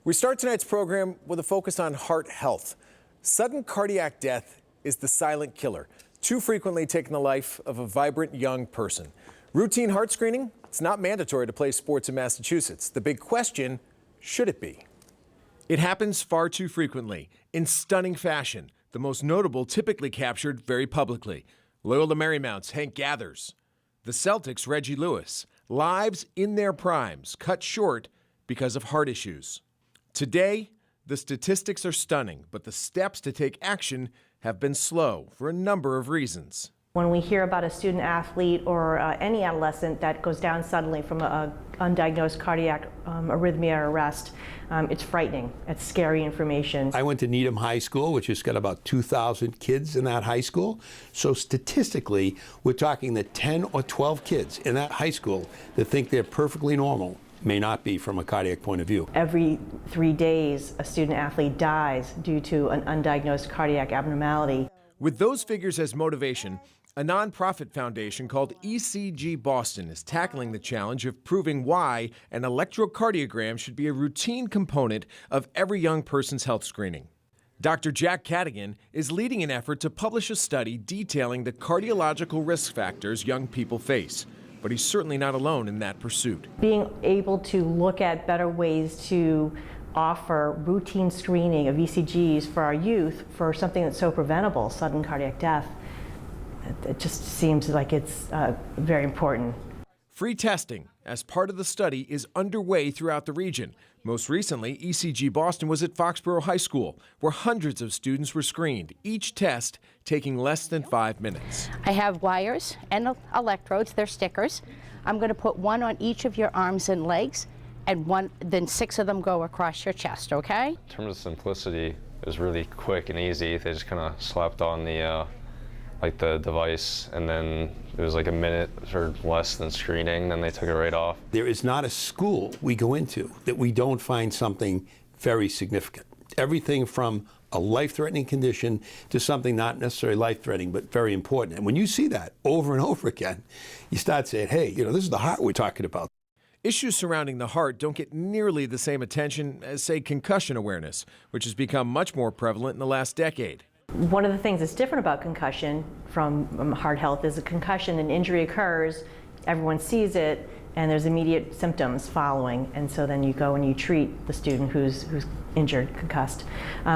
We start tonight's program with a focus on heart health. Sudden cardiac death is the silent killer, too frequently taking the life of a vibrant young person. Routine heart screening, it's not mandatory to play sports in Massachusetts. The big question, should it be? It happens far too frequently, in stunning fashion. The most notable typically captured very publicly. Loyola Marymount's Hank Gathers. The Celtics' Reggie Lewis. Lives in their primes, cut short because of heart issues. Today, the statistics are stunning, but the steps to take action have been slow for a number of reasons. When we hear about a student athlete or any adolescent that goes down suddenly from an undiagnosed cardiac arrhythmia or arrest, it's frightening. It's scary information. I went to Needham High School, which has got about 2,000 kids in that high school. So statistically, we're talking that 10 or 12 kids in that high school that think they're perfectly normal may not be from a cardiac point of view. Every 3 days, a student athlete dies due to an undiagnosed cardiac abnormality. With those figures as motivation, a nonprofit foundation called ECG Boston is tackling the challenge of proving why an electrocardiogram should be a routine component of every young person's health screening. Dr. Jack Cadigan is leading an effort to publish a study detailing the cardiological risk factors young people face. But he's certainly not alone in that pursuit. Being able to look at better ways to offer routine screening of ECGs for our youth for something that's so preventable, sudden cardiac death, it just seems like it's very important. Free testing as part of the study is underway throughout the region. Most recently, ECG Boston was at Foxborough High School, where hundreds of students were screened, each test taking less than 5 minutes. I have wires and electrodes, they're stickers. I'm going to put one on each of your arms and legs, and then 6 of them go across your chest, okay? In terms of simplicity, it was really quick and easy. They just kind of slapped on the device, and then it was like a minute or less than screening, then they took it right off. There is not a school we go into that we don't find something very significant. Everything from a life-threatening condition to something not necessarily life-threatening, but very important. And when you see that over and over again, you start saying, hey, this is the heart we're talking about. Issues surrounding the heart don't get nearly the same attention as, say, concussion awareness, which has become much more prevalent in the last decade. One of the things that's different about concussion from heart health is a concussion, an injury occurs, everyone sees it, and there's immediate symptoms following, and so then you go and you treat the student who's injured, concussed.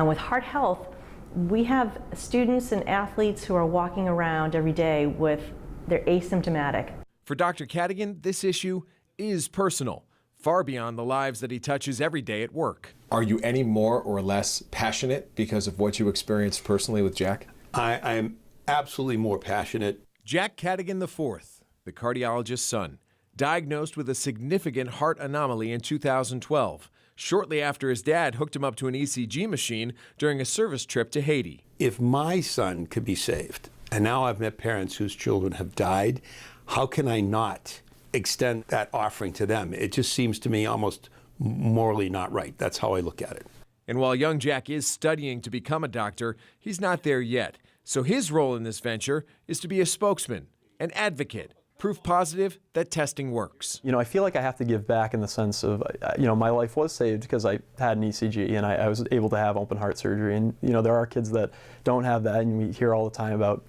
With heart health, we have students and athletes who are walking around every day they're asymptomatic. For Dr. Cadigan, this issue is personal, far beyond the lives that he touches every day at work. Are you any more or less passionate because of what you experienced personally with Jack? I am absolutely more passionate. Jack Cadigan IV, the cardiologist's son, diagnosed with a significant heart anomaly in 2012, shortly after his dad hooked him up to an ECG machine during a service trip to Haiti. If my son could be saved, and now I've met parents whose children have died, how can I not extend that offering to them? It just seems to me almost morally not right. That's how I look at it. And while young Jack is studying to become a doctor, he's not there yet. So his role in this venture is to be a spokesman, an advocate, proof positive that testing works. I feel like I have to give back in the sense of, my life was saved because I had an ECG and I was able to have open heart surgery. And, there are kids that don't have that, and we hear all the time about,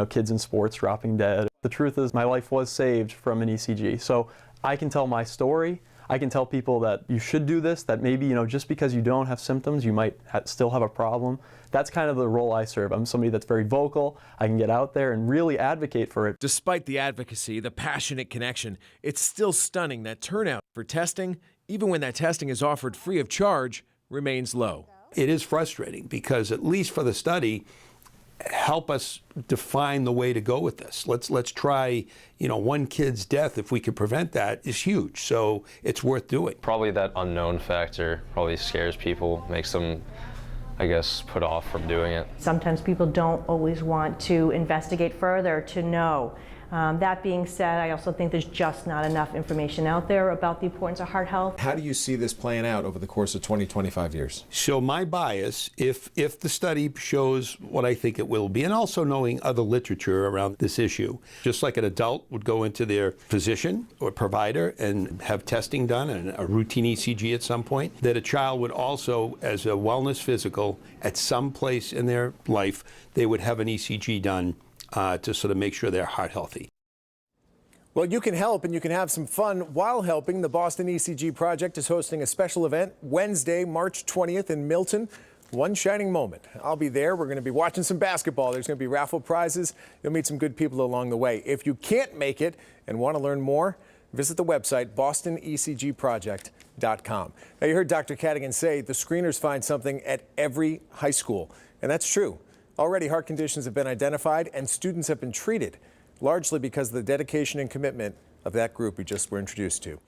kids in sports dropping dead. The truth is my life was saved from an ECG. So I can tell my story. I can tell people that you should do this, that maybe, just because you don't have symptoms, you might still have a problem. That's kind of the role I serve. I'm somebody that's very vocal. I can get out there and really advocate for it. Despite the advocacy, the passionate connection, it's still stunning that turnout for testing, even when that testing is offered free of charge, remains low. It is frustrating because, at least for the study, help us define the way to go with this. Let's try, one kid's death, if we could prevent that, is huge. So it's worth doing. Probably that unknown factor probably scares people, makes them, I guess, put off from doing it. Sometimes people don't always want to investigate further to know. That being said, I also think there's just not enough information out there about the importance of heart health. How do you see this playing out over the course of 20, 25 years? So my bias, if the study shows what I think it will be, and also knowing other literature around this issue, just like an adult would go into their physician or provider and have testing done and a routine ECG at some point, that a child would also, as a wellness physical, at some place in their life, they would have an ECG done to sort of make sure they're heart healthy. Well, you can help and you can have some fun while helping. The Boston ECG Project is hosting a special event Wednesday, March 20th in Milton. One shining moment. I'll be there. We're going to be watching some basketball. There's going to be raffle prizes. You'll meet some good people along the way. If you can't make it and want to learn more, visit the website bostonecgproject.com. Now, you heard Dr. Cadigan say the screeners find something at every high school, and that's true. Already, heart conditions have been identified and students have been treated, largely because of the dedication and commitment of that group we just were introduced to.